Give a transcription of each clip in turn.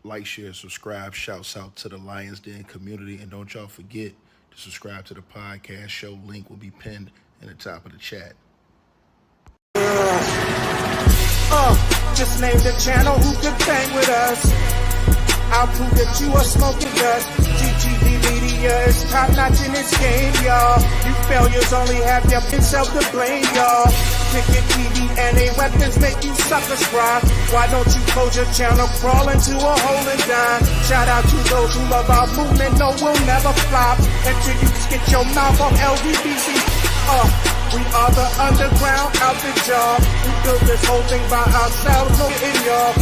Like, share, subscribe. Shouts out to the Lions Den community. And don't y'all forget to subscribe to the podcast show. Link will be pinned in the top of the chat. Just name the channel who could bang with us. I'll prove that you are smoking dust. GGD Media is top notch in this game, y'all. You failures only have yourself to blame, y'all. Ticket TV and a weapons make you suckers cry. Why don't you close your channel, crawl into a hole and die? Shout out to those who love our movement, no, we'll never flop until you get your mouth off LVBC. We are the underground outfit, y'all. We built this whole thing by ourselves, no in y'all.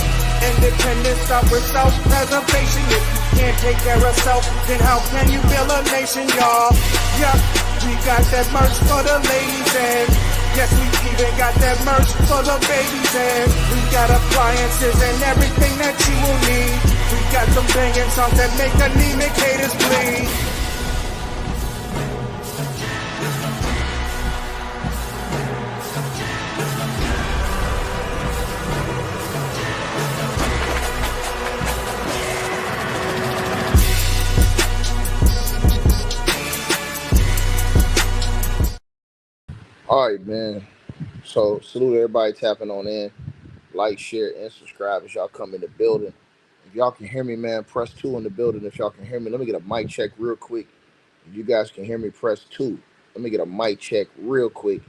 Independence start with self-preservation. If you can't take care of self, then how can you build a nation, y'all? Yup, we got that merch for the ladies and yes, we even got that merch for the babies and we got appliances and everything that you will need. We got some banging songs that make anemic haters bleed. All right, man. So salute everybody tapping on in. Like, share, and subscribe as y'all come in the building. If y'all can hear me, man, press 2 in the building. If y'all can hear me, let me get a mic check real quick. If you guys can hear me, press 2. Let me get a mic check real quick.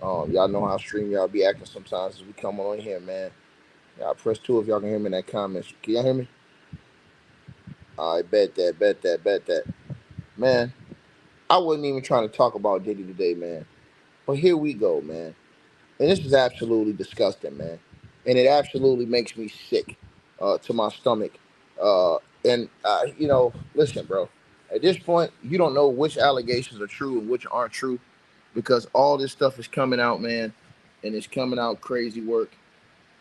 Y'all know how stream y'all be acting sometimes as we come on here, man. Y'all press 2 if y'all can hear me in that comments. Can y'all hear me? I bet that. Man, I wasn't even trying to talk about Diddy today, man. But here we go, man. And this is absolutely disgusting, man. And it absolutely makes me sick to my stomach. Listen, bro. At this point, you don't know which allegations are true and which aren't true because all this stuff is coming out, man. And it's coming out crazy work.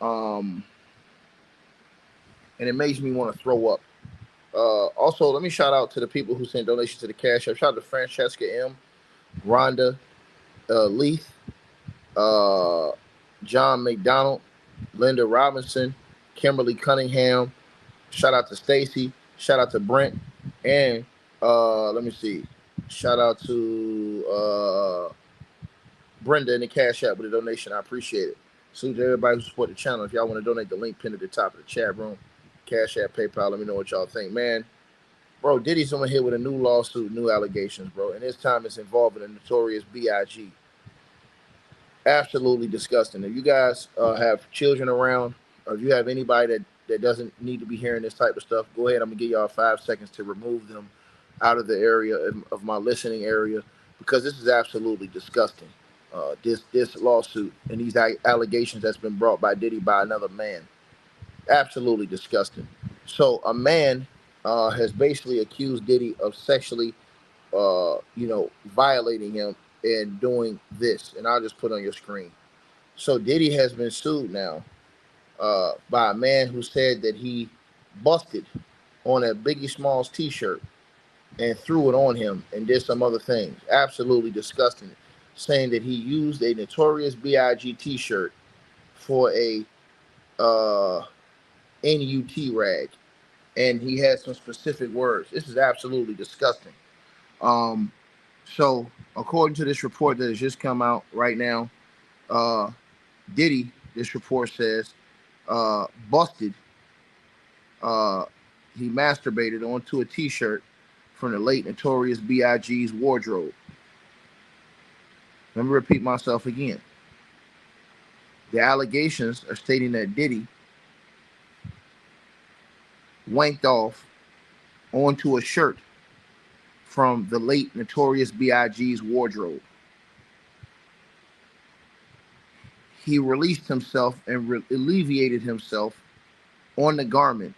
And it makes me want to throw up. Also, let me shout out to the people who sent donations to the Cash App. Shout out to Francesca M., Rhonda, Leith, John McDonald, Linda Robinson, Kimberly Cunningham. Shout out to Stacy. Shout out to Brent. And let me see. Shout out to Brenda in the Cash App with a donation. I appreciate it. Salute to everybody who support the channel. If y'all want to donate, the link pinned at the top of the chat room. Cash App, PayPal. Let me know what y'all think, man. Bro, Diddy's on here with a new lawsuit, new allegations, bro. And this time it's involving a notorious B.I.G. Absolutely disgusting. If you guys have children around, or if you have anybody that doesn't need to be hearing this type of stuff, go ahead. I'm going to give y'all 5 seconds to remove them out of the area of my listening area because this is absolutely disgusting. This lawsuit and these allegations that's been brought by Diddy by another man. Absolutely disgusting. So a man has basically accused Diddy of sexually, violating him and doing this. And I'll just put on your screen. So Diddy has been sued now by a man who said that he busted on a Biggie Smalls t-shirt and threw it on him and did some other things. Absolutely disgusting. Saying that he used a Notorious B.I.G. t-shirt for a NUT rag. And he had some specific words. This is absolutely disgusting. So according to this report that has just come out right now, Diddy, this report says, busted. He masturbated onto a t-shirt from the late Notorious B.I.G.'s wardrobe. Let me repeat myself again. The allegations are stating that Diddy wanked off onto a shirt from the late Notorious B.I.G.'s wardrobe. He released himself and alleviated himself on the garment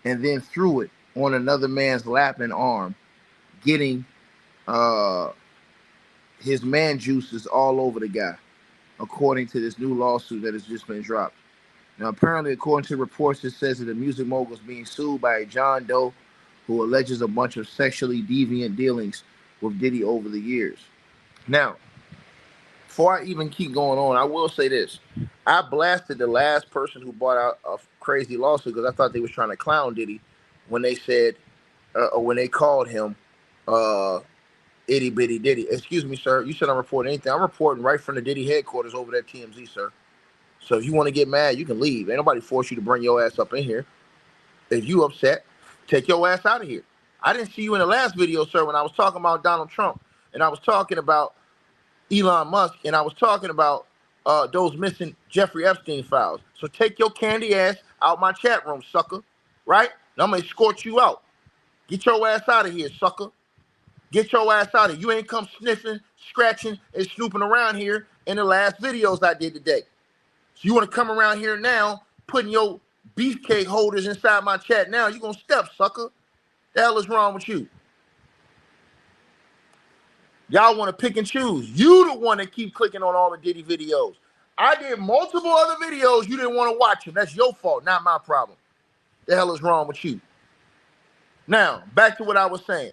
and then threw it on another man's lap and arm, getting his man juices all over the guy, according to this new lawsuit that has just been dropped. Now, apparently, according to reports, it says that the music mogul is being sued by a John Doe who alleges a bunch of sexually deviant dealings with Diddy over the years. Now, before I even keep going on, I will say this. I blasted the last person who brought out a crazy lawsuit because I thought they was trying to clown Diddy when they said or when they called him uh, itty bitty Diddy. Excuse me, sir. You said I'm reporting anything. I'm reporting right from the Diddy headquarters over at TMZ, sir. So if you want to get mad, you can leave. Ain't nobody force you to bring your ass up in here. If you upset, take your ass out of here. I didn't see you in the last video, sir, when I was talking about Donald Trump and I was talking about Elon Musk and I was talking about those missing Jeffrey Epstein files. So take your candy ass out my chat room, sucker. Right? Now I'm going to escort you out. Get your ass out of here, sucker. Get your ass out of here. You ain't come sniffing, scratching, and snooping around here in the last videos I did today. So you want to come around here now, putting your beefcake holders inside my chat now, you going to step, sucker. The hell is wrong with you? Y'all want to pick and choose. You the one that keep clicking on all the Diddy videos. I did multiple other videos. You didn't want to watch them. That's your fault, not my problem. The hell is wrong with you? Now, back to what I was saying.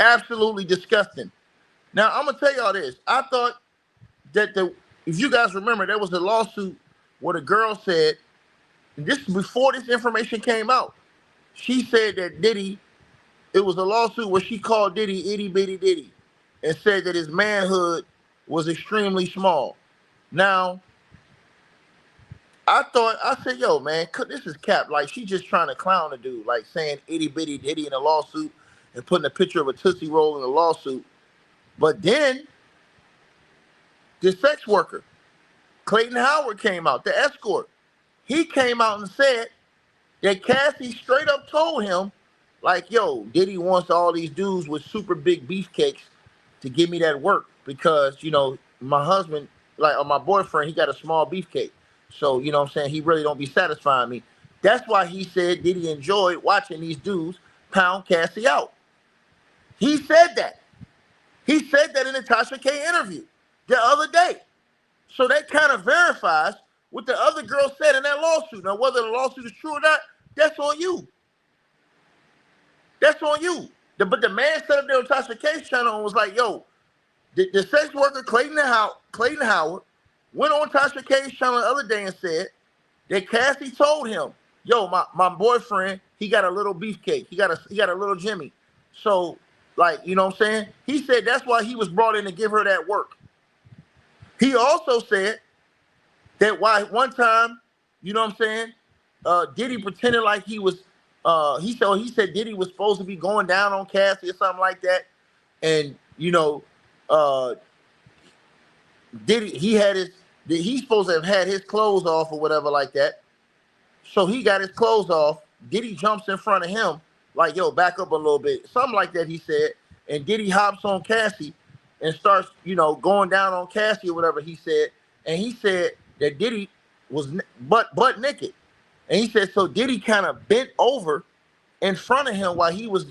Absolutely disgusting. Now, I'm going to tell y'all this. I thought that if you guys remember, there was a lawsuit where the girl said, this before this information came out, she said that Diddy, it was a lawsuit where she called Diddy itty bitty Diddy and said that his manhood was extremely small. Now, I said, yo, man, this is cap. Like, she just trying to clown the dude, like saying itty bitty Diddy in a lawsuit and putting a picture of a Tootsie Roll in a lawsuit. But then, the sex worker, Clayton Howard, came out, the escort. He came out and said that Cassie straight up told him, like, yo, Diddy wants all these dudes with super big beefcakes to give me that work because, you know, my husband, like, or my boyfriend, he got a small beefcake. So, you know what I'm saying, he really don't be satisfying me. That's why he said Diddy enjoyed watching these dudes pound Cassie out. He said that. He said that in the Tasha K interview the other day. So that kind of verifies what the other girl said in that lawsuit. Now, whether the lawsuit is true or not, that's on you. That's on you. But the man set up there on Tasha K's channel and was like, yo, the sex worker Clayton Howard went on Tasha K's channel the other day and said that Cassie told him, yo, my boyfriend, he got a little beefcake. He got a little Jimmy. So, like, you know what I'm saying? He said that's why he was brought in to give her that work. He also said that why one time, you know what I'm saying, Diddy pretended like he was, he said Diddy was supposed to be going down on Cassie or something like that. And, you know, Diddy, he's supposed to have had his clothes off or whatever like that. So he got his clothes off. Diddy jumps in front of him like, yo, back up a little bit. Something like that, he said. And Diddy hops on Cassie and starts, you know, going down on Cassie or whatever he said. And he said that Diddy was butt naked. And he said, so Diddy kind of bent over in front of him while he was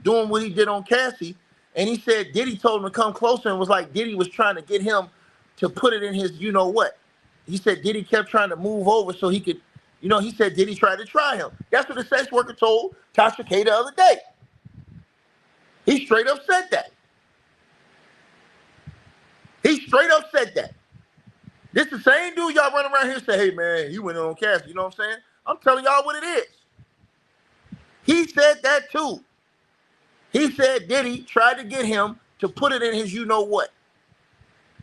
doing what he did on Cassie. And he said Diddy told him to come closer and was like Diddy was trying to get him to put it in his you-know-what. He said Diddy kept trying to move over so he could, you know, he said Diddy tried to try him. That's what the sex worker told Tasha K the other day. He straight up said that. He straight up said that. This the same dude y'all run around here and say, hey, man, he went on Cassie. You know what I'm saying? I'm telling y'all what it is. He said that too. He said Diddy tried to get him to put it in his you-know-what.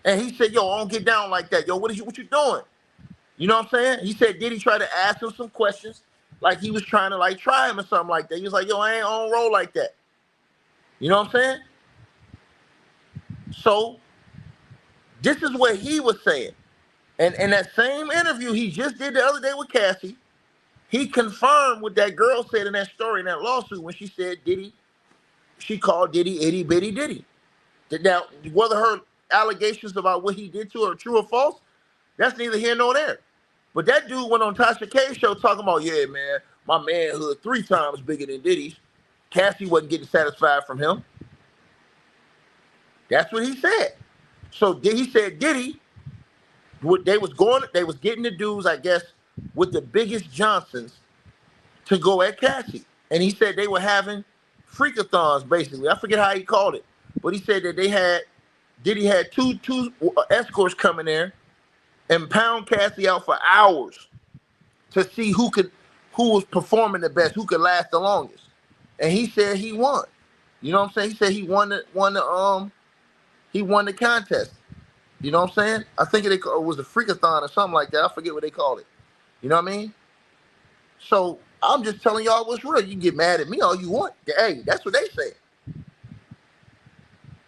And he said, yo, I don't get down like that. Yo, what you doing? You know what I'm saying? He said Diddy tried to ask him some questions like he was trying to, like, try him or something like that. He was like, yo, I don't roll like that. You know what I'm saying? So this is what he was saying. And in that same interview he just did the other day with Cassie, he confirmed what that girl said in that story, in that lawsuit, when she said Diddy, she called Diddy itty bitty Diddy. Now, whether her allegations about what he did to her are true or false, that's neither here nor there. But that dude went on Tasha K's show talking about, yeah, man, my manhood 3 times bigger than Diddy's. Cassie wasn't getting satisfied from him. That's what he said. So he said Diddy, they was getting the dudes, I guess, with the biggest Johnsons to go at Cassie. And he said they were having freakathons, basically. I forget how he called it. But he said that they had Diddy had two escorts coming there and pound Cassie out for hours to see who was performing the best, who could last the longest. And he said he won. You know what I'm saying? He said he won the contest. You know what I'm saying? I think it was a freakathon or something like that. I forget what they called it. You know what I mean? So I'm just telling y'all what's real. You can get mad at me all you want. Hey, that's what they say.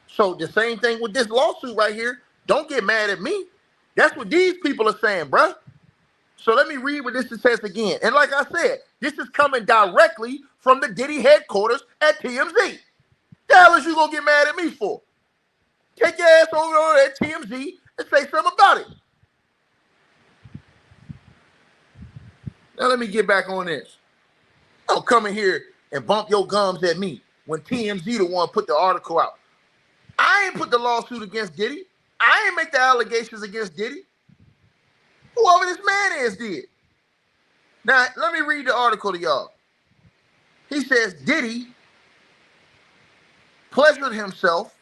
So the same thing with this lawsuit right here. Don't get mad at me. That's what these people are saying, bruh. So let me read what this says again. And like I said, this is coming directly from the Diddy headquarters at TMZ. The hell is you gonna get mad at me for? Take your ass over at TMZ and say something about it. Now let me get back on this. Don't come in here and bump your gums at me when TMZ the one put the article out. I ain't put the lawsuit against Diddy. I ain't make the allegations against Diddy. Whoever this man is did. Now, let me read the article to y'all. He says Diddy pleasured himself,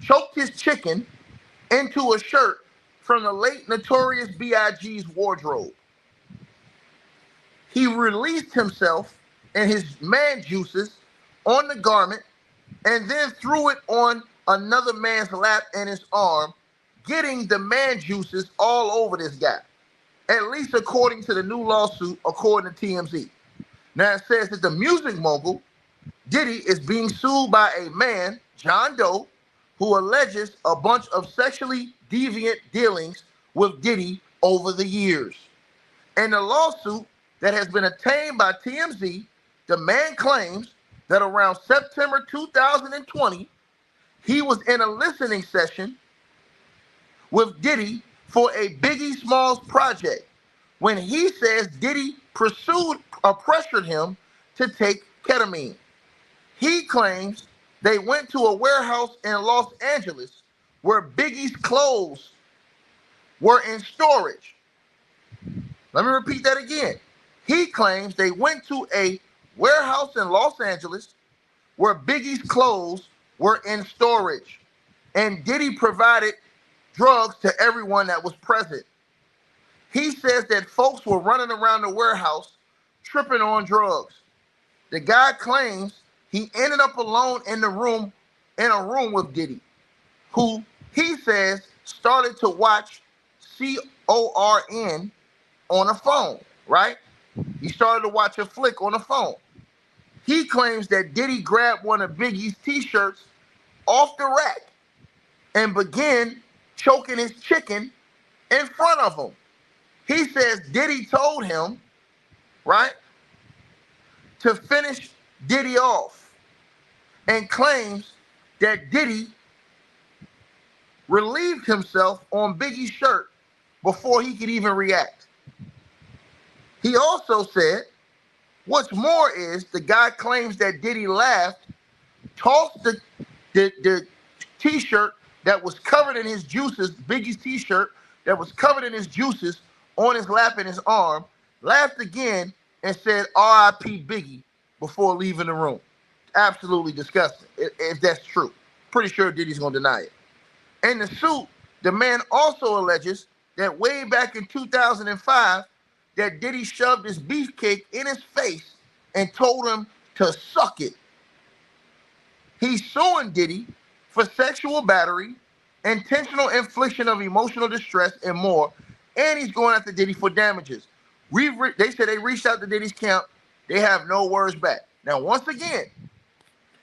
choked his chicken into a shirt from the late Notorious B.I.G.'s wardrobe. He released himself and his man juices on the garment and then threw it on another man's lap and his arm, getting the man juices all over this guy. At least according to the new lawsuit, according to TMZ. Now it says that the music mogul, Diddy, is being sued by a man, John Doe, who alleges a bunch of sexually deviant dealings with Diddy over the years. In the lawsuit that has been obtained by TMZ, the man claims that around September 2020, he was in a listening session with Diddy for a Biggie Smalls project when he says Diddy pursued or pressured him to take ketamine. He claims they went to a warehouse in Los Angeles where Biggie's clothes were in storage. Let me repeat that again. He claims they went to a warehouse in Los Angeles where Biggie's clothes were in storage, and Diddy provided drugs to everyone that was present. He says that folks were running around the warehouse tripping on drugs. The guy claims he ended up alone in a room with Diddy, who he says started to watch CORN on a phone, right? He started to watch a flick on a phone. He claims that Diddy grabbed one of Biggie's t-shirts off the rack and began choking his chicken in front of him. He says Diddy told him, right, to finish Diddy off, and claims that Diddy relieved himself on Biggie's shirt before he could even react. He also said, what's more is the guy claims that Diddy laughed, tossed the t-shirt that was covered in his juices, Biggie's t-shirt that was covered in his juices, on his lap and his arm, laughed again and said R.I.P. Biggie before leaving the room. Absolutely disgusting, if that's true. Pretty sure Diddy's gonna deny it. In the suit, the man also alleges that way back in 2005, that Diddy shoved his beefcake in his face and told him to suck it. He's suing Diddy for sexual battery, intentional infliction of emotional distress, and more. And he's going after Diddy for damages. They said they reached out to Diddy's camp. They have no words back. Now, once again,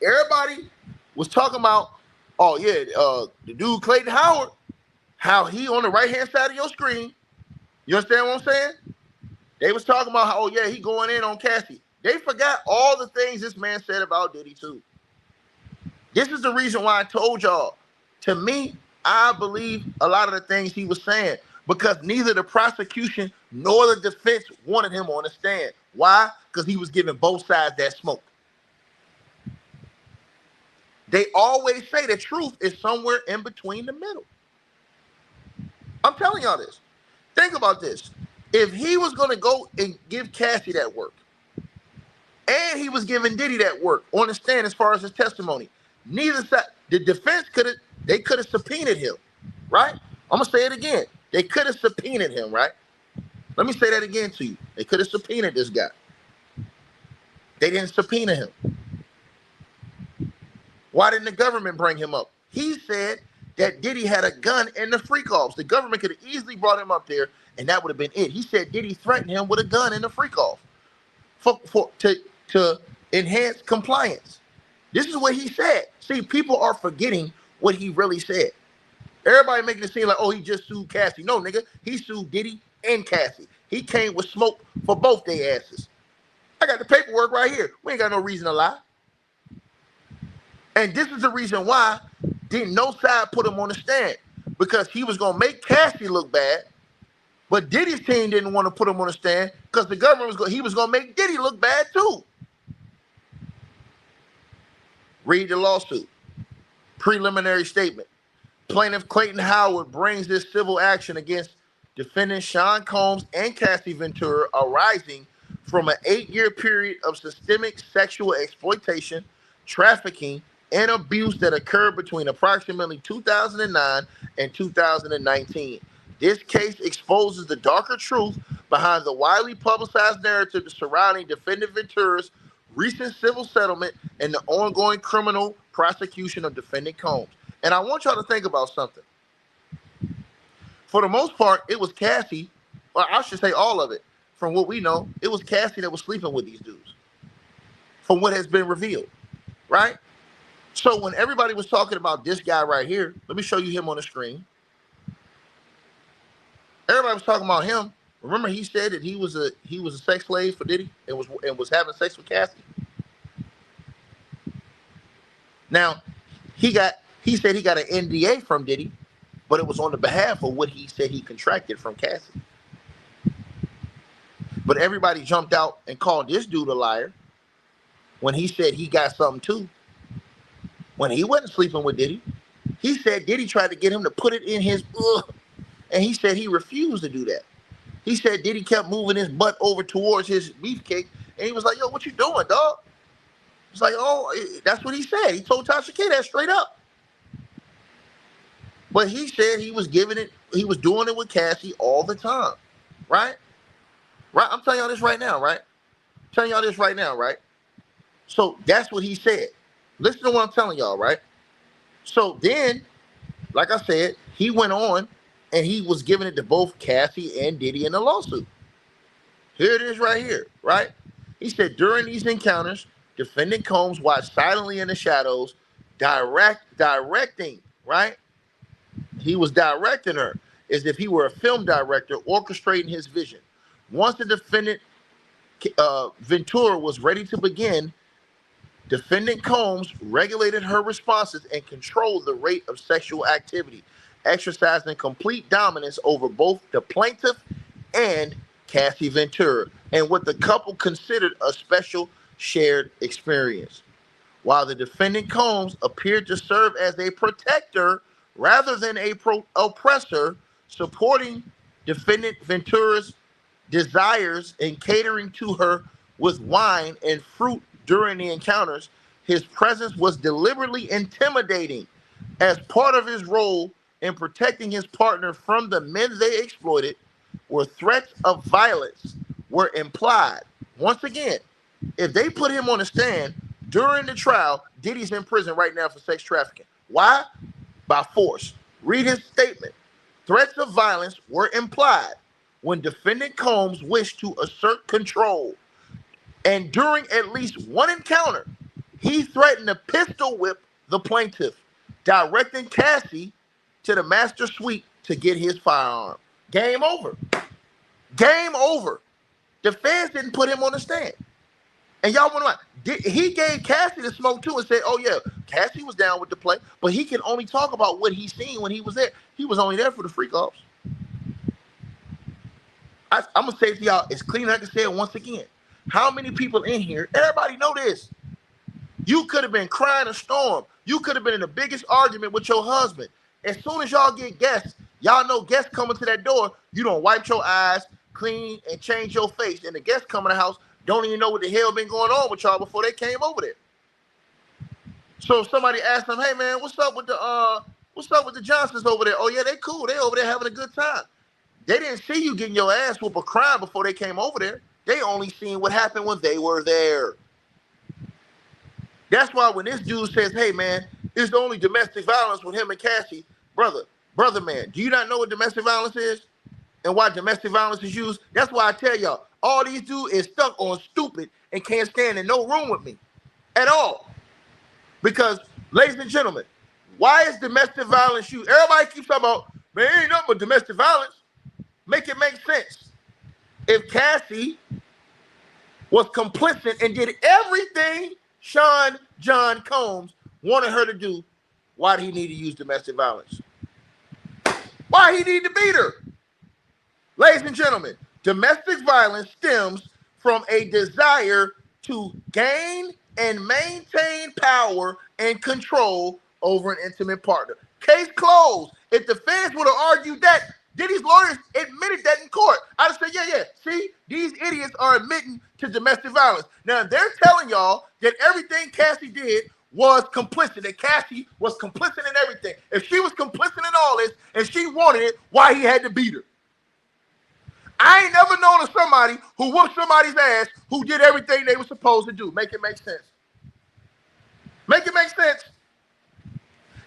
everybody was talking about, oh yeah, the dude Clayton Howard, how he on the right-hand side of your screen. You understand what I'm saying? They was talking about how, oh yeah, he going in on Cassie. They forgot all the things this man said about Diddy too. This is the reason why I told y'all, to me, I believe a lot of the things he was saying, because neither the prosecution nor the defense wanted him on the stand. Why? Because he was giving both sides that smoke. They always say the truth is somewhere in between the middle. I'm telling y'all this. Think about this. If he was going to go and give Cassie that work, and he was giving Diddy that work on the stand as far as his testimony, Neither side. The defense could have subpoenaed him, right? I'm gonna say it again. They could have subpoenaed him, right? Let me say that again to you. They could have subpoenaed this guy. They didn't subpoena him. Why didn't the government bring him up? He said that Diddy had a gun in the freak offs. The government could have easily brought him up there, and that would have been it. He said Diddy threatened him with a gun in the freak off to enhance compliance. This is what he said. See, people are forgetting what he really said. Everybody making it seem like, oh, he just sued Cassie. No, nigga, he sued Diddy and Cassie. He came with smoke for both their asses. I got the paperwork right here. We ain't got no reason to lie. And this is the reason why didn't no side put him on the stand, because he was gonna make Cassie look bad, but Diddy's team didn't want to put him on the stand because the government was gonna make Diddy look bad too. Read the lawsuit. Preliminary statement. Plaintiff Clayton Howard brings this civil action against defendant Sean Combs and Cassie Ventura arising from an 8-year period of systemic sexual exploitation, trafficking, and abuse that occurred between approximately 2009 and 2019. This case exposes the darker truth behind the widely publicized narrative surrounding defendant Ventura's recent civil settlement and the ongoing criminal prosecution of defendant Combs. And I want y'all to think about something. For the most part, it was Cassie, or I should say all of it, from what we know, it was Cassie that was sleeping with these dudes, from what has been revealed, right? So when everybody was talking about this guy right here, let me show you him on the screen. Everybody was talking about him. Remember, he said that he was a sex slave for Diddy and was having sex with Cassie. Now, he said he got an NDA from Diddy, but it was on the behalf of what he said he contracted from Cassie. But everybody jumped out and called this dude a liar when he said he got something too. When he wasn't sleeping with Diddy, he said Diddy tried to get him to put it in his and he said he refused to do that. He said Diddy kept moving his butt over towards his beefcake, and he was like, yo, what you doing, dog? It's like, oh, that's what he said. He told Tasha K that straight up. But he said he was doing it with Cassie all the time, right? Right? I'm telling y'all this right now, right? So that's what he said. Listen to what I'm telling y'all, right? So then, like I said, he went on and he was giving it to both Cassie and Diddy in the lawsuit. Here it is right here, right? He said during these encounters, defendant Combs watched silently in the shadows, directing, right? He was directing her as if he were a film director orchestrating his vision. Once the defendant Ventura was ready to begin, defendant Combs regulated her responses and controlled the rate of sexual activity, exercising complete dominance over both the plaintiff and Cassie Ventura, and what the couple considered a special shared experience. While the defendant Combs appeared to serve as a protector rather than a oppressor, supporting defendant Ventura's desires and catering to her with wine and fruit during the encounters, his presence was deliberately intimidating. As part of his role in protecting his partner from the men they exploited, where threats of violence were implied. Once again, if they put him on the stand during the trial, Diddy's in prison right now for sex trafficking. Why? By force. Read his statement. Threats of violence were implied when defendant Combs wished to assert control. And during at least one encounter, he threatened to pistol whip the plaintiff, directing Cassie to the master suite to get his firearm. Game over. Game over. The fans didn't put him on the stand. And y'all wonder why. He gave Cassie the smoke too and said, oh yeah, Cassie was down with the play, but he can only talk about what he seen when he was there. He was only there for the freak offs. I'm going to say it to y'all as clean as I can say it once again. How many people in here, everybody know this. You could have been crying a storm. You could have been in the biggest argument with your husband. As soon as y'all get guests, y'all know guests coming to that door, you don't wipe your eyes, clean, and change your face. And the guests come in the house, don't even know what the hell been going on with y'all before they came over there. So if somebody asks them, hey man, what's up with the Johnsons over there? Oh yeah, they cool. They over there having a good time. They didn't see you getting your ass whooped or crying before they came over there. They only seen what happened when they were there. That's why when this dude says, hey man, it's only domestic violence with him and Cassie, brother man, do you not know what domestic violence is? And why domestic violence is used? That's why I tell y'all, all these dudes is stuck on stupid and can't stand in no room with me at all. Because, ladies and gentlemen, why is domestic violence used? Everybody keeps talking about, man, ain't nothing but domestic violence. Make it make sense. If Cassie was complicit and did everything Sean John Combs wanted her to do, why did he need to use domestic violence? Why he need to beat her? Ladies and gentlemen, domestic violence stems from a desire to gain and maintain power and control over an intimate partner. Case closed. If the feds would have argued that, Diddy's lawyers admitted that in court. I'd have said, yeah. See, these idiots are admitting to domestic violence. Now, they're telling y'all that everything Cassie did was complicit, that Cassie was complicit in everything. If she was complicit in all this and she wanted it, why he had to beat her? I ain't never known of somebody who whooped somebody's ass who did everything they were supposed to do. Make it make sense. Make it make sense.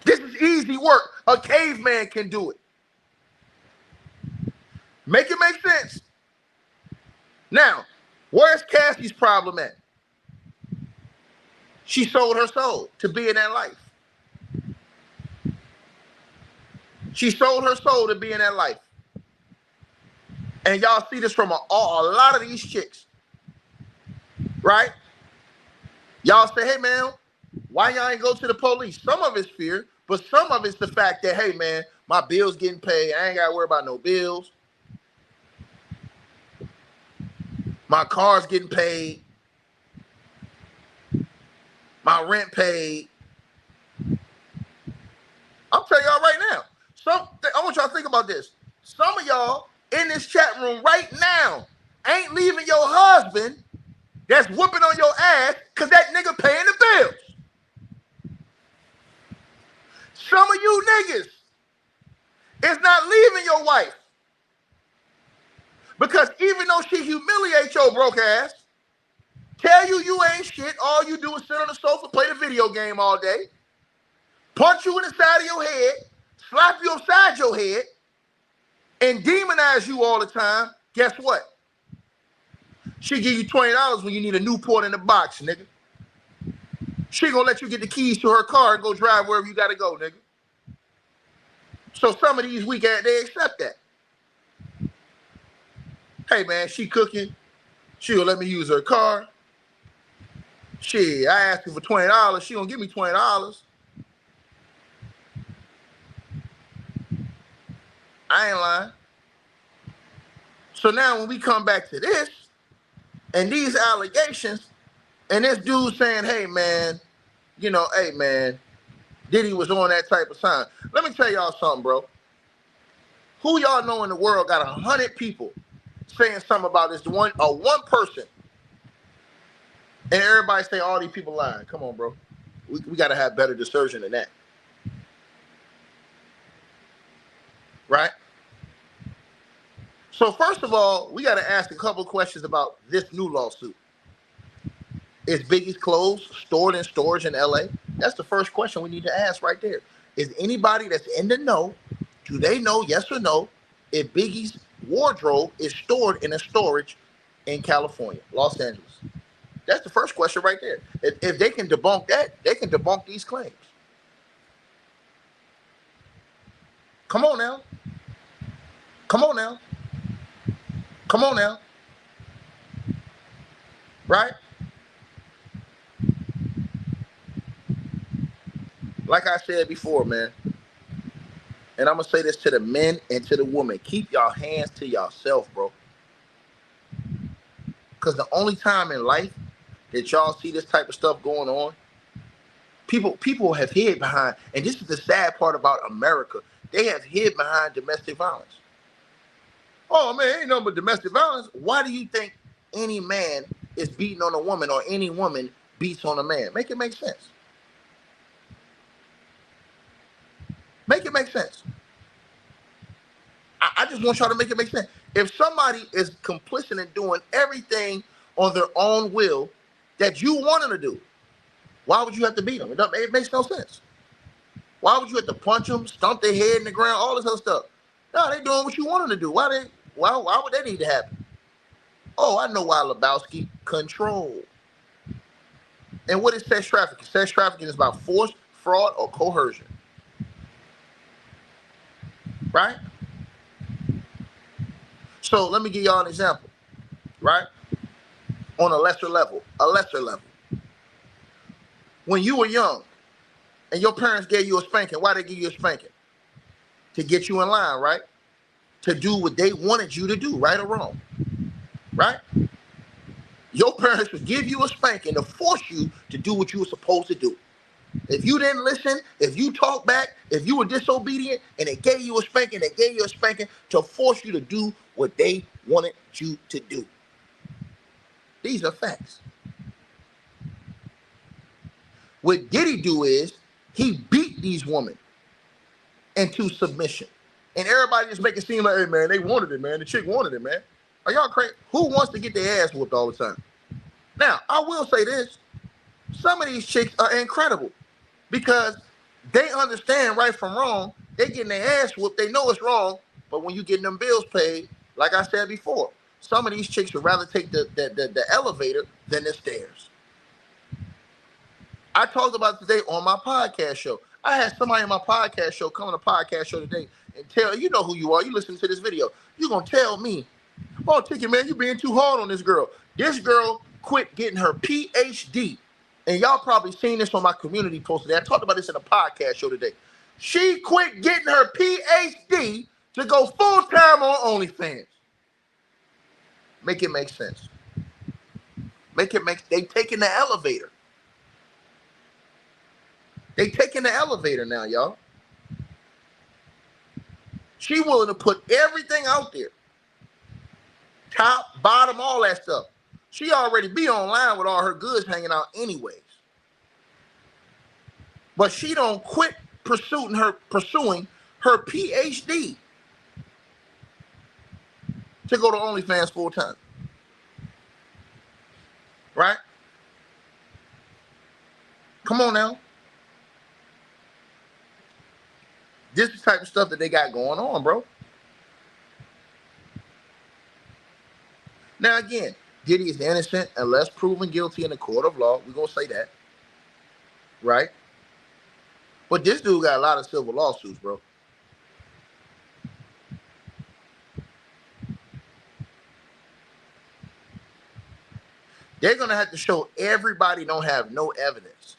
This is easy work. A caveman can do it. Make it make sense. Now, where's Cassie's problem at? She sold her soul to be in that life. She sold her soul to be in that life. And y'all see this from a lot of these chicks. Right? Y'all say, hey, man, why y'all ain't go to the police? Some of it's fear, but some of it's the fact that, hey, man, my bills getting paid. I ain't got to worry about no bills. My car's getting paid. My rent paid. I'm telling y'all right now. I want y'all to think about this. Some of y'all in this chat room right now ain't leaving your husband that's whooping on your ass because that nigga paying the bills. Some of you niggas is not leaving your wife because even though she humiliates your broke ass, tell you ain't shit, all you do is sit on the sofa, play the video game all day, punch you in the side of your head, slap you upside your head, and demonize you all the time, guess what? She give you $20 when you need a Newport in the box, nigga. She gonna let you get the keys to her car and go drive wherever you gotta go, nigga. So some of these weak ass, they accept that. Hey man, she cooking. She gonna let me use her car. Shit, I asked her for $20. She gonna give me $20. I ain't lying. So now when we come back to this, and these allegations, and this dude saying, hey man, hey man, Diddy was on that type of time. Let me tell y'all something, bro. Who y'all know in the world got 100 people saying something about this one person, and everybody say all these people lying? Come on, bro. We got to have better discernment than that. Right? So first of all, we got to ask a couple of questions about this new lawsuit. Is Biggie's clothes stored in storage in LA? That's the first question we need to ask right there. Is anybody that's in the know, do they know, yes or no, if Biggie's wardrobe is stored in a storage in California, Los Angeles? That's the first question right there. If they can debunk that, they can debunk these claims. Come on now. Come on now. Come on now. Right? Like I said before, man, and I'm going to say this to the men and to the women, keep y'all hands to yourself, bro. Because the only time in life that y'all see this type of stuff going on, people have hid behind, and this is the sad part about America, they have hid behind domestic violence. Oh, man, ain't nothing but domestic violence. Why do you think any man is beating on a woman or any woman beats on a man? Make it make sense. Make it make sense. I just want y'all to make it make sense. If somebody is complicit in doing everything on their own will that you want them to do, why would you have to beat them? It makes no sense. Why would you have to punch them, stomp their head in the ground, all this other stuff? No, they doing what you want them to do. Why would that need to happen? Oh, I know why, Lebowski. Control. And what is sex trafficking? Sex trafficking is about force, fraud, or coercion. Right? So let me give y'all an example. Right? On a lesser level. When you were young and your parents gave you a spanking, why they give you a spanking? To get you in line, right? To do what they wanted you to do, right or wrong. Right? Your parents would give you a spanking to force you to do what you were supposed to do. If you didn't listen, if you talked back, if you were disobedient, and they gave you a spanking to force you to do what they wanted you to do. These are facts. What Diddy do is he beat these women into submission. And everybody just make it seem like, hey man, they wanted it, man. The chick wanted it, man. Are y'all crazy? Who wants to get their ass whooped all the time? Now, I will say this. Some of these chicks are incredible because they understand right from wrong. They getting their ass whooped. They know it's wrong. But when you getting them bills paid, like I said before, some of these chicks would rather take the elevator than the stairs. I talked about today on my podcast show. I had somebody in my podcast show come on the podcast show today and tell, you know who you are. You listen to this video. You're going to tell me, oh, Ticket, man, you're being too hard on this girl. This girl quit getting her PhD. And y'all probably seen this on my community post today. I talked about this in a podcast show today. She quit getting her PhD to go full-time on OnlyFans. Make it make sense. They taking the elevator. They taking the elevator now, y'all. She willing to put everything out there. Top, bottom, all that stuff. She already be online with all her goods hanging out anyways. But she don't quit pursuing her PhD to go to OnlyFans full time. Right? Come on now. This is the type of stuff that they got going on, bro. Now again, Diddy is innocent unless proven guilty in the court of law. We're going to say that. Right? But this dude got a lot of civil lawsuits, bro. They're going to have to show everybody don't have no evidence.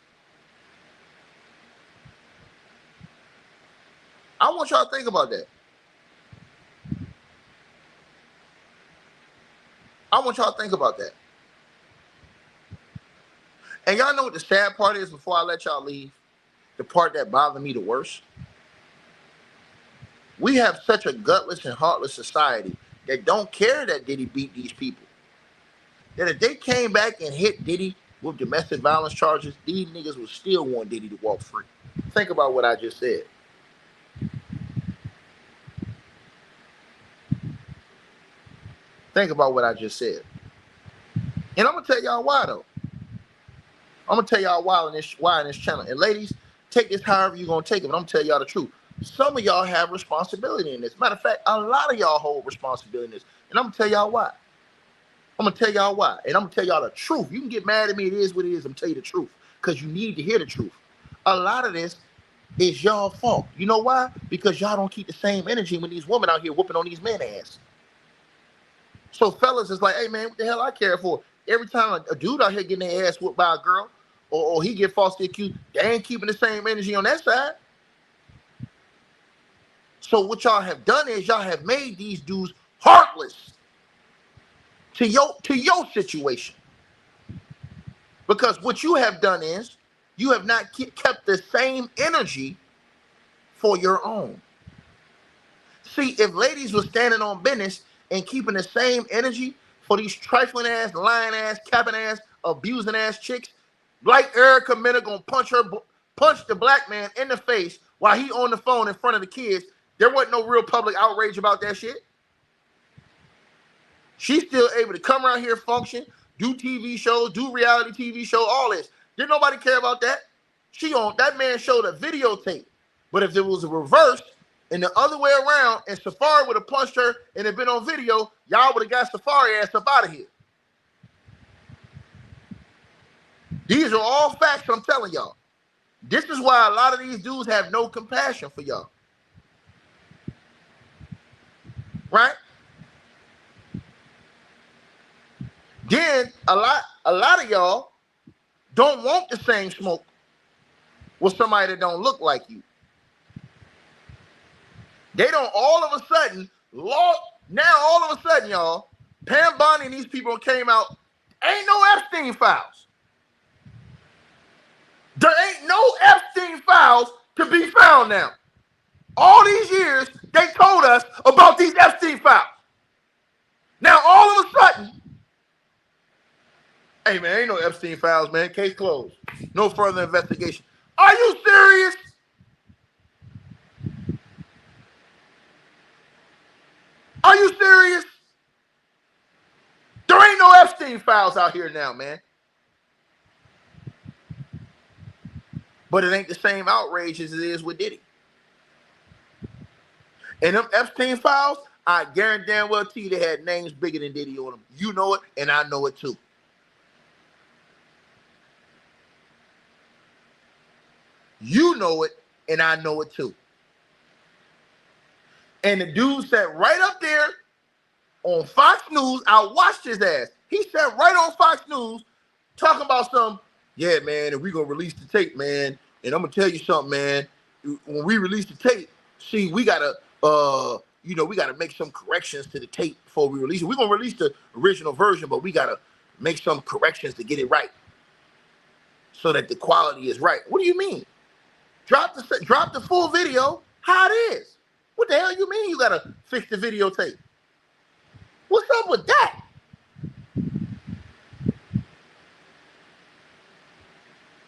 I want y'all to think about that. And y'all know what the sad part is before I let y'all leave? The part that bothered me the worst? We have such a gutless and heartless society that don't care that Diddy beat these people. That if they came back and hit Diddy with domestic violence charges, these niggas would still want Diddy to walk free. Think about what I just said. Think about what I just said. And I'm going to tell y'all why, though. I'm going to tell y'all why in this channel. And ladies, take this however you're going to take it, but I'm going to tell y'all the truth. Some of y'all have responsibility in this. Matter of fact, a lot of y'all hold responsibility in this. And I'm going to tell y'all why. And I'm going to tell y'all the truth. You can get mad at me. It is what it is. I'm going to tell you the truth because you need to hear the truth. A lot of this is y'all fault. You know why? Because y'all don't keep the same energy when these women out here whooping on these men ass. So fellas is like, hey man, what the hell I care for? Every time a dude out here getting their ass whooped by a girl or he get falsely accused, they ain't keeping the same energy on that side. So what y'all have done is y'all have made these dudes heartless to your situation. Because what you have done is you have not kept the same energy for your own. See, if ladies were standing on business and keeping the same energy for these trifling ass, lying ass, capping ass, abusing ass chicks, like Erica Mena gonna punch the black man in the face while he on the phone in front of the kids, there wasn't no real public outrage about that shit. She's still able to come around here, function, do TV shows, do reality TV show, all this. Didn't nobody care about that? That man showed a videotape. But if it was a reverse and the other way around, and Safari would have punched her and it been on video, y'all would have got Safari ass up out of here. These are all facts I'm telling y'all. This is why a lot of these dudes have no compassion for y'all. Right? Then a lot of y'all don't want the same smoke with somebody that don't look like you. They don't all of a sudden, y'all, Pam Bondi and these people came out, ain't no Epstein files. There ain't no Epstein files to be found now. All these years, they told us about these Epstein files. Now, all of a sudden, hey, man, ain't no Epstein files, man. Case closed. No further investigation. Are you serious? Are you serious? There ain't no Epstein files out here now, man. But it ain't the same outrage as it is with Diddy. And them Epstein files, I guarantee damn well to you they had names bigger than Diddy on them. You know it, and I know it too. You know it, and I know it too. And the dude sat right up there on Fox News. I watched his ass. He sat right on Fox News talking about some, yeah, man, and we gonna release the tape, man. And I'm gonna tell you something, man. When we release the tape, see, we gotta we gotta make some corrections to the tape before we release it. We're gonna release the original version, but we gotta make some corrections to get it right so that the quality is right. What do you mean? Drop the full video how it is. What the hell you mean you gotta fix the videotape? What's up with that?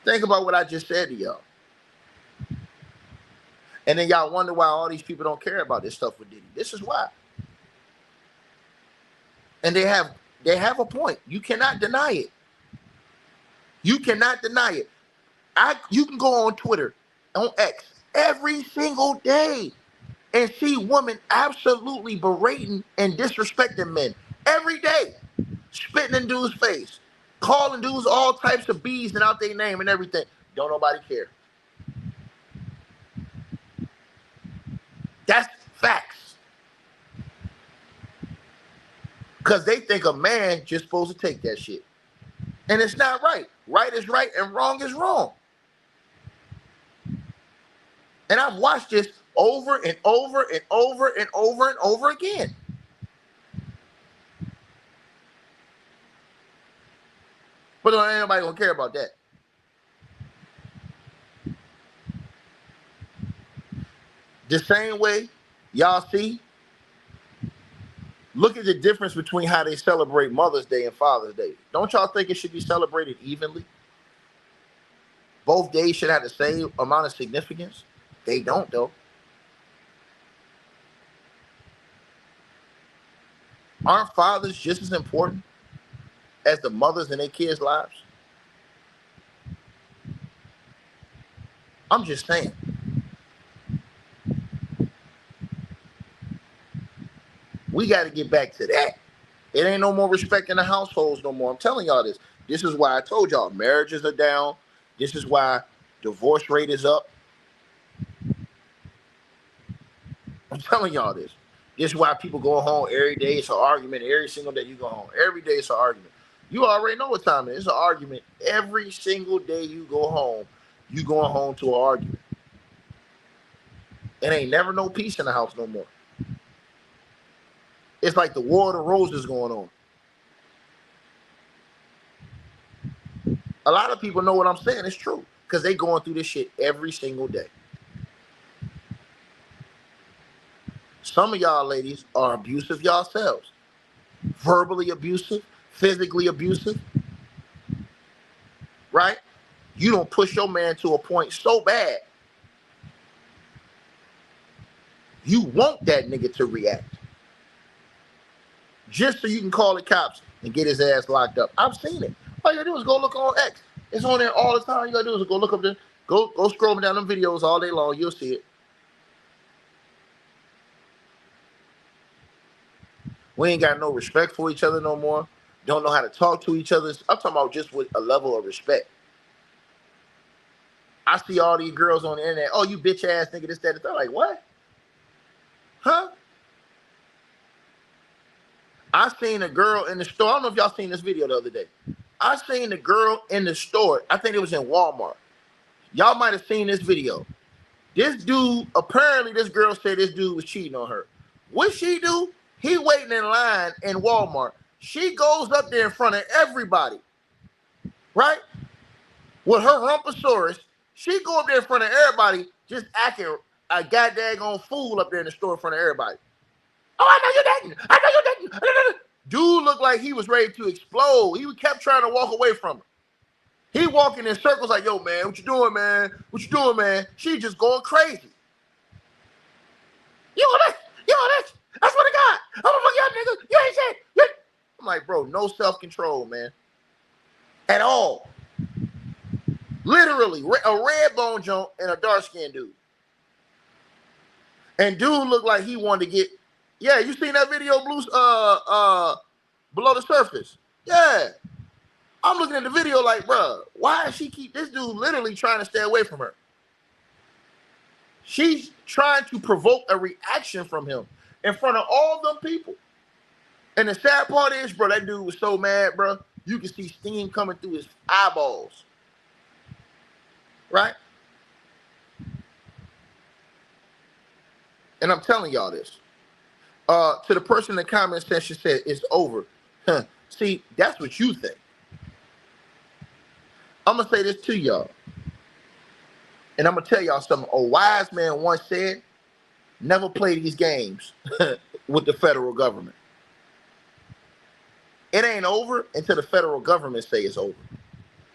Think about what I just said to y'all. And then y'all wonder why all these people don't care about this stuff with Diddy. This is why. And they have a point. You cannot deny it. You cannot deny it. You can go on Twitter, on X, every single day and see women absolutely berating and disrespecting men every day, spitting in dudes' face, calling dudes all types of B's and out their name and everything. Don't nobody care. That's facts. Because they think a man just supposed to take that shit. And it's not right. Right is right and wrong is wrong. And I've watched this over and over and over and over and over again. But ain't nobody gonna care about that. The same way y'all see, look at the difference between how they celebrate Mother's Day and Father's Day. Don't y'all think it should be celebrated evenly? Both days should have the same amount of significance. They don't, though. Aren't fathers just as important as the mothers in their kids' lives? I'm just saying. We got to get back to that. It ain't no more respect in the households no more. I'm telling y'all this. This is why I told y'all marriages are down. This is why divorce rate is up. I'm telling y'all this. This is why people go home every day. It's an argument. Every single day you go home. Every day it's an argument. You already know what time it is. It's an argument. Every single day you go home, you going home to an argument. It ain't never no peace in the house no more. It's like the War of the Roses going on. A lot of people know what I'm saying. It's true. Because they going through this shit every single day. Some of y'all ladies are abusive yourselves. Verbally abusive, physically abusive. Right? You don't push your man to a point so bad You want that nigga to react. Just so you can call the cops and get his ass locked up. I've seen it. All you gotta do is go look on X. It's on there all the time. You gotta do is go look up there, go scrolling down them videos all day long. You'll see it. We ain't got no respect for each other no more. Don't know how to talk to each other. I'm talking about just with a level of respect. I see all these girls on the internet. Oh, you bitch ass nigga, this, that, and that. Like, what? Huh? I seen a girl in the store. I don't know if y'all seen this video the other day. I seen a girl in the store. I think it was in Walmart. Y'all might have seen this video. This dude, apparently this girl said this dude was cheating on her. What she do? He waiting in line in Walmart. She goes up there in front of everybody, right? With her rumposaurus. She go up there in front of everybody, just acting a goddamn fool up there in the store in front of everybody. Oh, I know you're dating. I know you're dating. Dude looked like he was ready to explode. He kept trying to walk away from her. He walking in circles like, yo, man, what you doing, man? What you doing, man? She just going crazy. You on that? You on that? I swear to God. I'm gonna fuck y'all niggas. You ain't shit. I'm like, bro, no self-control, man. At all. Literally, a red bone joint and a dark-skinned dude. And dude looked like he wanted to get, yeah, you seen that video, Blues, below the surface? Yeah. I'm looking at the video like, bro, why does she keep this dude literally trying to stay away from her? She's trying to provoke a reaction from him in front of all them people. And the sad part is, bro, that dude was so mad, bro. You can see steam coming through his eyeballs. Right? And I'm telling y'all this. To the person in the comment section said, it's over. Huh. See, that's what you think. I'm going to say this to y'all. And I'm going to tell y'all something. A wise man once said, never play these games with the federal government. It ain't over until the federal government say it's over.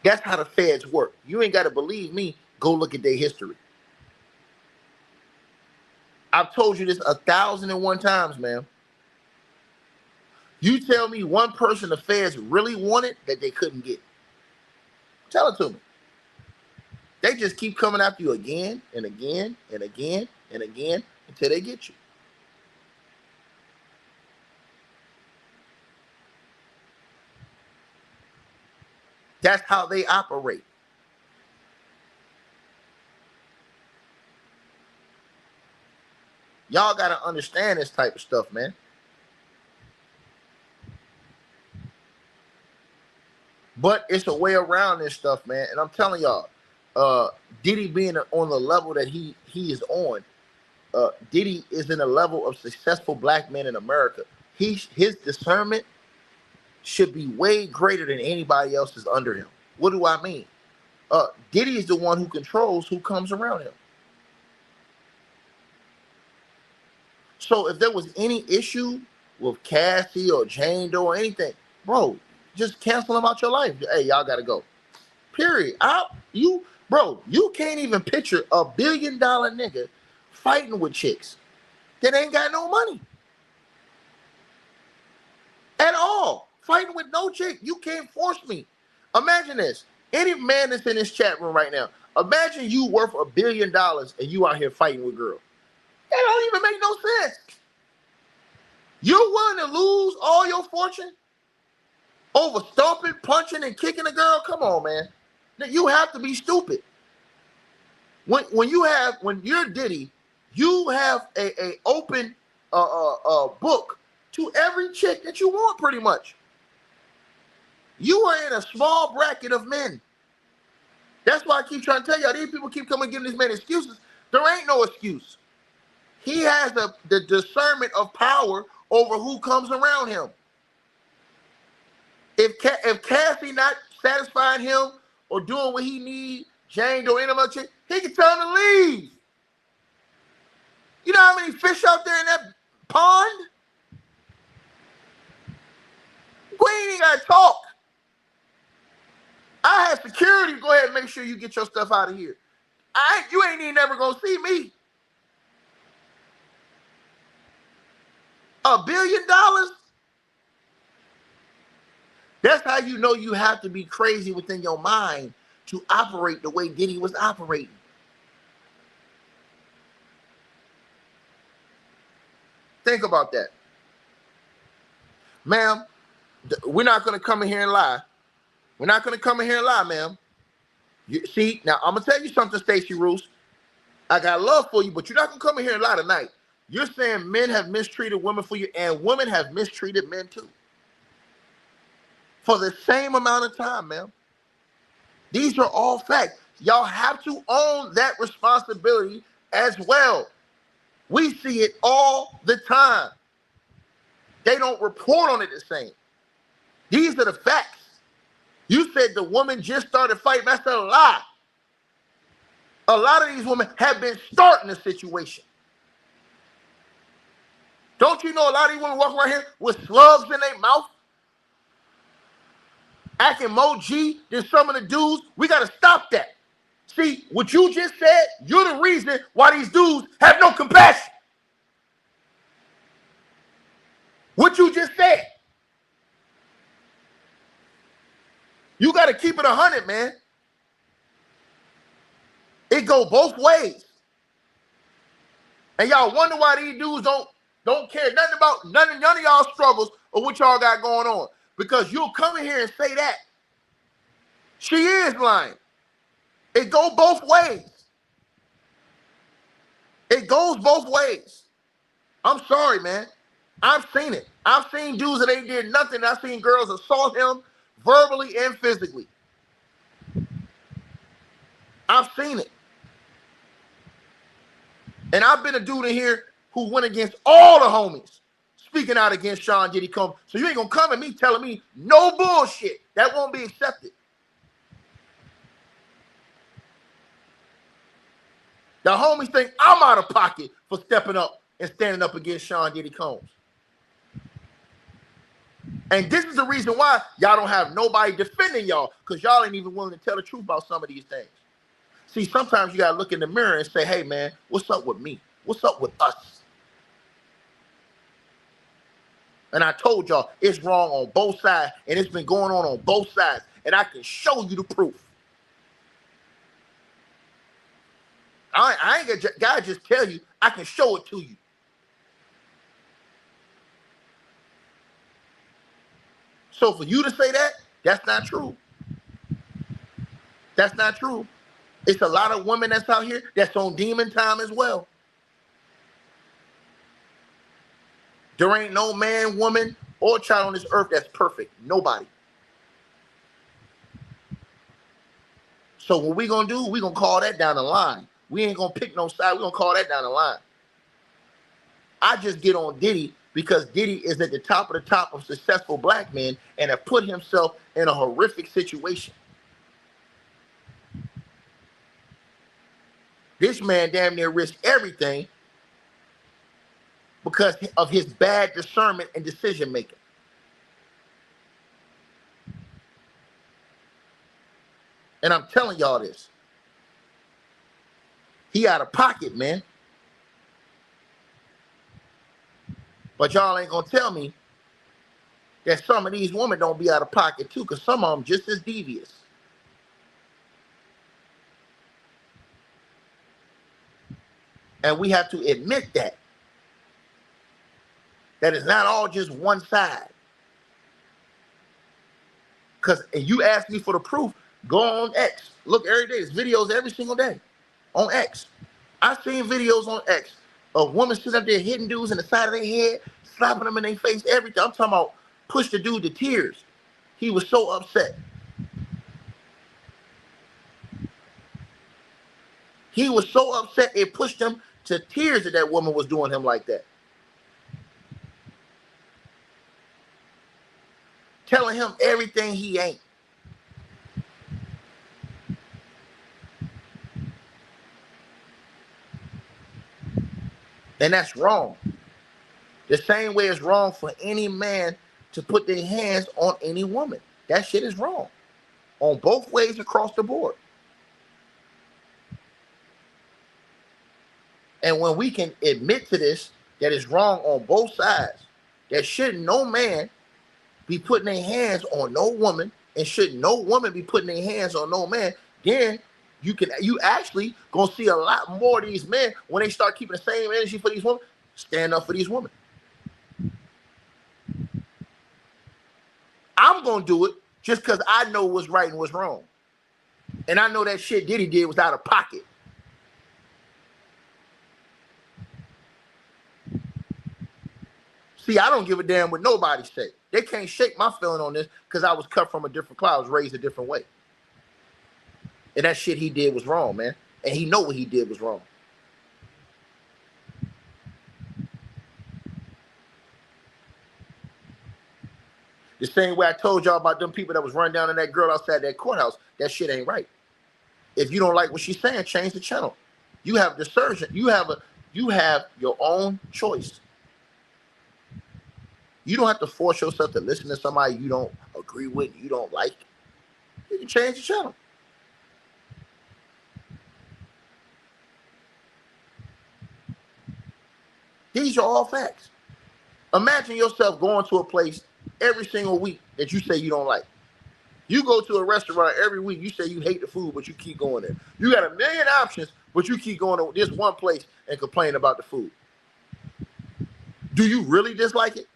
That's how the feds work. You ain't got to believe me. Go look at their history. I've told you this 1,001 times, man. You tell me one person the feds really wanted that they couldn't get. Tell it to me. They just keep coming after you again and again and again and again until they get you. That's how they operate. Y'all got to understand this type of stuff, man. But it's a way around this stuff, man. And I'm telling y'all, Diddy being on the level that he is on, Diddy is in a level of successful black men in America. His discernment should be way greater than anybody else's under him. What do I mean? Diddy is the one who controls who comes around him. So if there was any issue with Cassie or Jane Doe or anything, bro, just cancel them out your life. Hey, y'all gotta go. Period. You can't even picture a $1 billion nigga fighting with chicks that ain't got no money at all. Fighting with no chick. You can't force me. Imagine this. Any man that's in this chat room right now, imagine you worth $1 billion and you out here fighting with girls. That don't even make no sense. You're willing to lose all your fortune over stomping, punching, and kicking a girl? Come on, man. You have to be stupid. When you're Diddy, you have a open book to every chick that you want, pretty much. You are in a small bracket of men. That's why I keep trying to tell y'all, these people keep coming giving these men excuses. There ain't no excuse. He has the discernment of power over who comes around him. If Cassie not satisfying him or doing what he needs, Jane Doe, any other chick, he can tell him to leave. You know how many fish out there in that pond? We ain't even gotta talk. I have security. Go ahead and make sure you get your stuff out of here. You ain't even never gonna see me. $1 billion? That's how you know you have to be crazy within your mind to operate the way Diddy was operating. Think about that. Ma'am, we're not going to come in here and lie. We're not going to come in here and lie, ma'am. You see, now I'm going to tell you something, Stacey Roos. I got love for you, but you're not going to come in here and lie tonight. You're saying men have mistreated women for you, and women have mistreated men too. For the same amount of time, ma'am. These are all facts. Y'all have to own that responsibility as well. We see it all the time. They don't report on it the same. These are the facts. You said the woman just started fighting. That's a lie. A lot of these women have been starting the situation. Don't you know a lot of these women walking around here with slugs in their mouth? Acting more G than some of the dudes? We got to stop that. See, what you just said, you're the reason why these dudes have no compassion. What you just said. You got to keep it 100, man. It go both ways. And y'all wonder why these dudes don't care nothing about none of y'all struggles or what y'all got going on. Because you'll come in here and say that. She is lying. It go both ways. It goes both ways. I'm sorry, man. I've seen it. I've seen dudes that ain't did nothing. I've seen girls assault him verbally and physically. I've seen it. And I've been a dude in here who went against all the homies, speaking out against Sean Diddy Combs. So you ain't gonna come at me telling me no bullshit. That won't be accepted. The homies think I'm out of pocket for stepping up and standing up against Sean Diddy Combs. And this is the reason why y'all don't have nobody defending y'all, because y'all ain't even willing to tell the truth about some of these things. See, sometimes you got to look in the mirror and say, hey, man, what's up with me? What's up with us? And I told y'all it's wrong on both sides, and it's been going on both sides, and I can show you the proof. I ain't gonna God just tell you, I can show it to you. So for you to say that, that's not true. That's not true. It's a lot of women that's out here that's on demon time as well. There ain't no man, woman, or child on this earth that's perfect. Nobody. So what we gonna do, we gonna call that down the line. We ain't gonna pick no side. We gonna call that down the line. I just get on Diddy because Diddy is at the top of successful black men and have put himself in a horrific situation. This man damn near risked everything because of his bad discernment and decision making. And I'm telling y'all this. He out of pocket, man. But y'all ain't gonna tell me that some of these women don't be out of pocket too, because some of them just as devious. And we have to admit that. That it's not all just one side. Because you ask me for the proof, go on X. Look every day. There's videos every single day on X. I've seen videos on X of women sitting up there hitting dudes in the side of their head, slapping them in their face, everything. I'm talking about push the dude to tears. He was so upset. He was so upset it pushed him to tears that that woman was doing him like that. Telling him everything he ain't. And that's wrong. The same way it's wrong for any man to put their hands on any woman. That shit is wrong. On both ways across the board. And when we can admit to this, that it's wrong on both sides, that shouldn't no man be putting their hands on no woman, and shouldn't no woman be putting their hands on no man, then you actually gonna see a lot more of these men when they start keeping the same energy for these women, stand up for these women. I'm gonna do it just because I know what's right and what's wrong. And I know that shit Diddy did was out of pocket. See, I don't give a damn what nobody say. They can't shake my feeling on this because I was cut from a different cloud. I was raised a different way. And that shit he did was wrong, man. And he know what he did was wrong. The same way I told y'all about them people that was running down on that girl outside that courthouse, that shit ain't right. If you don't like what she's saying, change the channel. You have discernment. You have your own choice. You don't have to force yourself to listen to somebody you don't agree with, you don't like. You can change the channel. These are all facts. Imagine yourself going to a place every single week that you say you don't like. You go to a restaurant every week, you say you hate the food, but you keep going there. You got a million options, but you keep going to this one place and complain about the food. Do you really dislike it?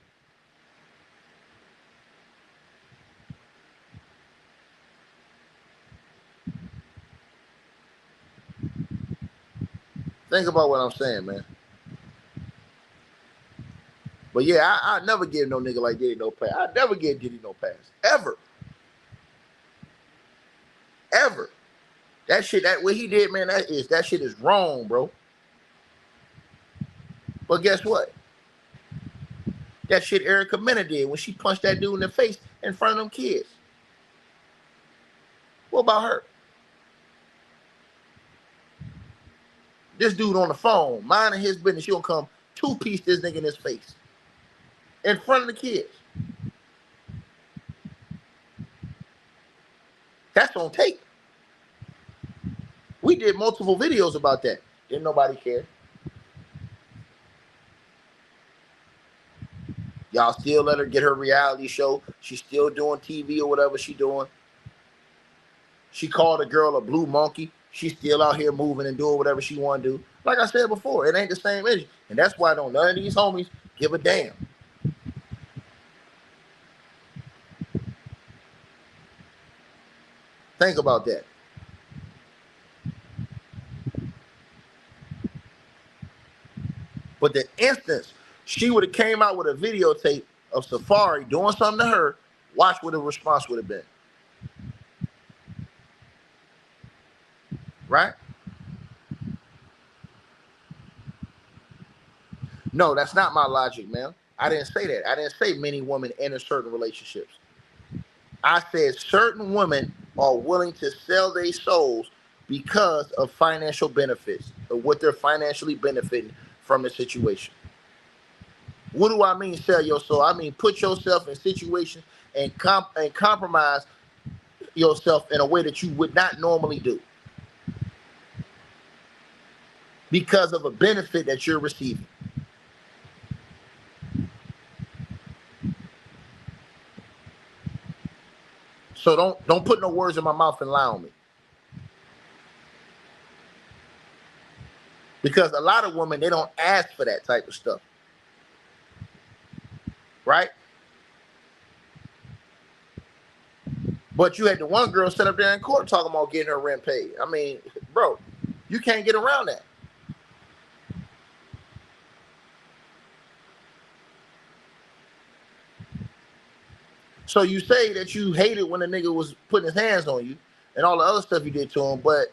Think about what I'm saying, man. But yeah, I never give no nigga like Diddy no pass. I never give Diddy no pass. Ever. Ever. That shit, that what he did, man, that shit is wrong, bro. But guess what? That shit Erica Mena did when she punched that dude in the face in front of them kids. What about her? This dude on the phone, minding his business, she'll come two-piece this nigga in his face. In front of the kids. That's on tape. We did multiple videos about that. Didn't nobody care. Y'all still let her get her reality show. She's still doing TV or whatever she doing. She called a girl a blue monkey. She's still out here moving and doing whatever she want to do. Like I said before, it ain't the same energy. And that's why none of these homies give a damn. Think about that. But the instance she would have came out with a videotape of Safari doing something to her, watch what the response would have been. Right? No, that's not my logic, man. I didn't say that. I didn't say many women enter certain relationships. I said certain women are willing to sell their souls because of financial benefits, of what they're financially benefiting from the situation. What do I mean sell your soul? I mean put yourself in situations and compromise yourself in a way that you would not normally do because of a benefit that you're receiving. So don't put no words in my mouth and lie on me. Because a lot of women, they don't ask for that type of stuff. Right? But you had the one girl sit up there in court talking about getting her rent paid. I mean, bro, you can't get around that. So you say that you hated when a nigga was putting his hands on you and all the other stuff you did to him, but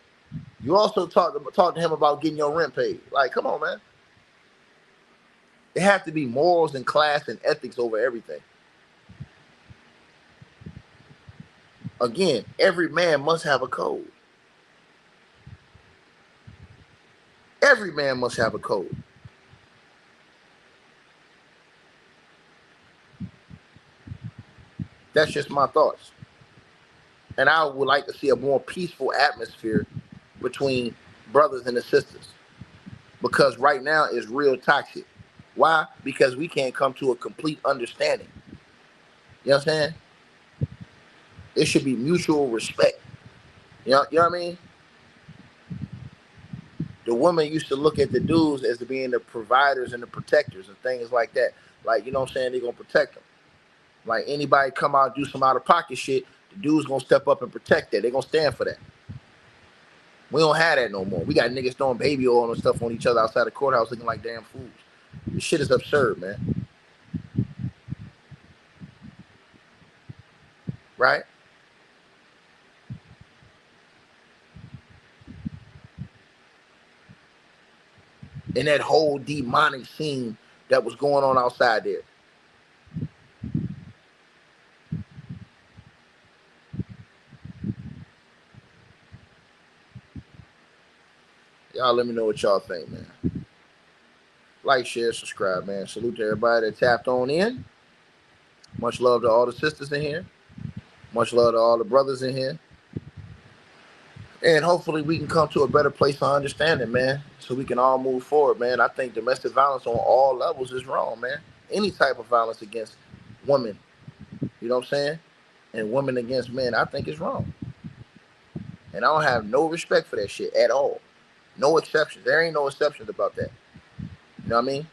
you also talked to him about getting your rent paid. Like, come on, man. It have to be morals and class and ethics over everything. Again, every man must have a code. Every man must have a code. That's just my thoughts. And I would like to see a more peaceful atmosphere between brothers and sisters. Because right now it's real toxic. Why? Because we can't come to a complete understanding. You know what I'm saying? It should be mutual respect. You know what I mean? The women used to look at the dudes as being the providers and the protectors and things like that. Like, you know what I'm saying? They're going to protect them. Like, anybody come out and do some out-of-pocket shit, the dude's going to step up and protect that. They're going to stand for that. We don't have that no more. We got niggas throwing baby oil and stuff on each other outside the courthouse looking like damn fools. This shit is absurd, man. Right? And that whole demonic scene that was going on outside there. Y'all let me know what y'all think, man. Like, share, subscribe, man. Salute to everybody that tapped on in. Much love to all the sisters in here. Much love to all the brothers in here. And hopefully we can come to a better place of understanding, man, so we can all move forward, man. I think domestic violence on all levels is wrong, man. Any type of violence against women, you know what I'm saying? And women against men, I think is wrong. And I don't have no respect for that shit at all. No exceptions. There ain't no exceptions about that. You know what I mean?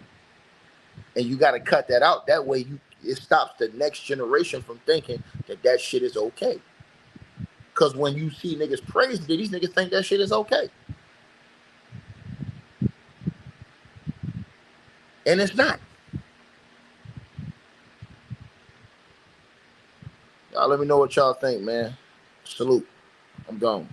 And you got to cut that out. That way it stops the next generation from thinking that shit is okay. Because when you see niggas praise it, these niggas think that shit is okay. And it's not. Y'all let me know what y'all think, man. Salute. I'm gone.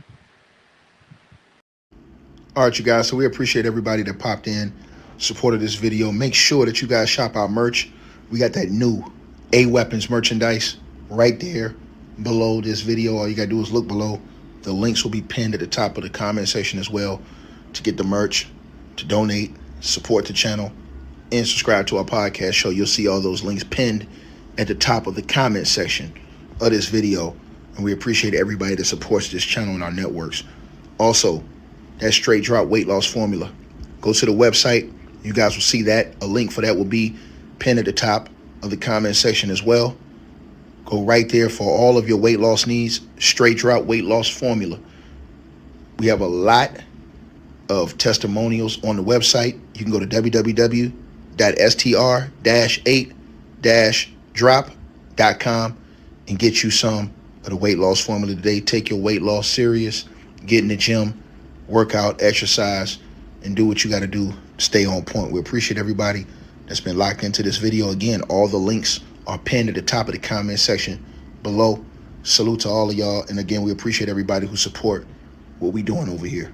All right, you guys. So we appreciate everybody that popped in, supported this video. Make sure that you guys shop our merch. We got that new A-Weapons merchandise right there below this video. All you got to do is look below. The links will be pinned at the top of the comment section as well to get the merch, to donate, support the channel, and subscribe to our podcast show. You'll see all those links pinned at the top of the comment section of this video. And we appreciate everybody that supports this channel and our networks. Also, that straight drop weight loss formula. Go to the website. You guys will see that. A link for that will be pinned at the top of the comment section as well. Go right there for all of your weight loss needs. Straight drop weight loss formula. We have a lot of testimonials on the website. You can go to www.str-8-drop.com and get you some of the weight loss formula today. Take your weight loss serious. Get in the gym, work out, exercise, and do what you got to do. Stay on point. We appreciate everybody that's been locked into this video. Again, all the links are pinned at the top of the comment section below. Salute to all of y'all. And again, we appreciate everybody who support what we doing over here.